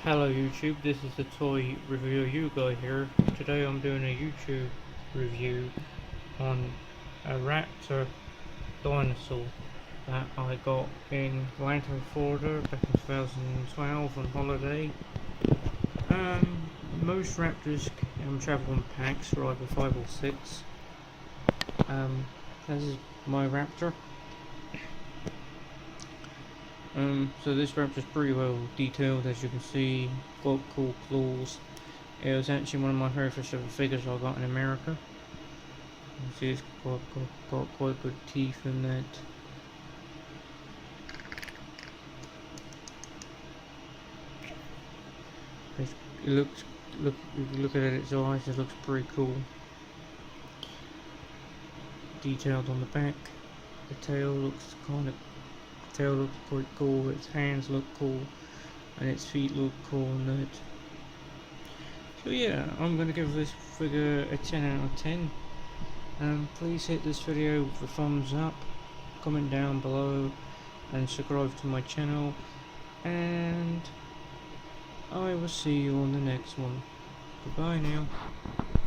Hello YouTube, this is the toy review guy here. Today I'm doing a YouTube review on a Raptor dinosaur that I got in Atlanta, Florida back in 2012 on holiday. Most Raptors travel in packs for either 5 or 6. This is my Raptor. So this Raptor's pretty well detailed, as you can see. Got cool claws. It was actually one of my very first ever figures I got in America. You see it's got quite good teeth in that. It looks, if you look at its eyes, it looks pretty cool. Detailed on the back. The tail looks quite cool, its hands look cool, and its feet look cool and that. So yeah, I'm going to give this figure a 10 out of 10. Please hit this video with a thumbs up, comment down below, and subscribe to my channel, and I will see you on the next one. Goodbye now.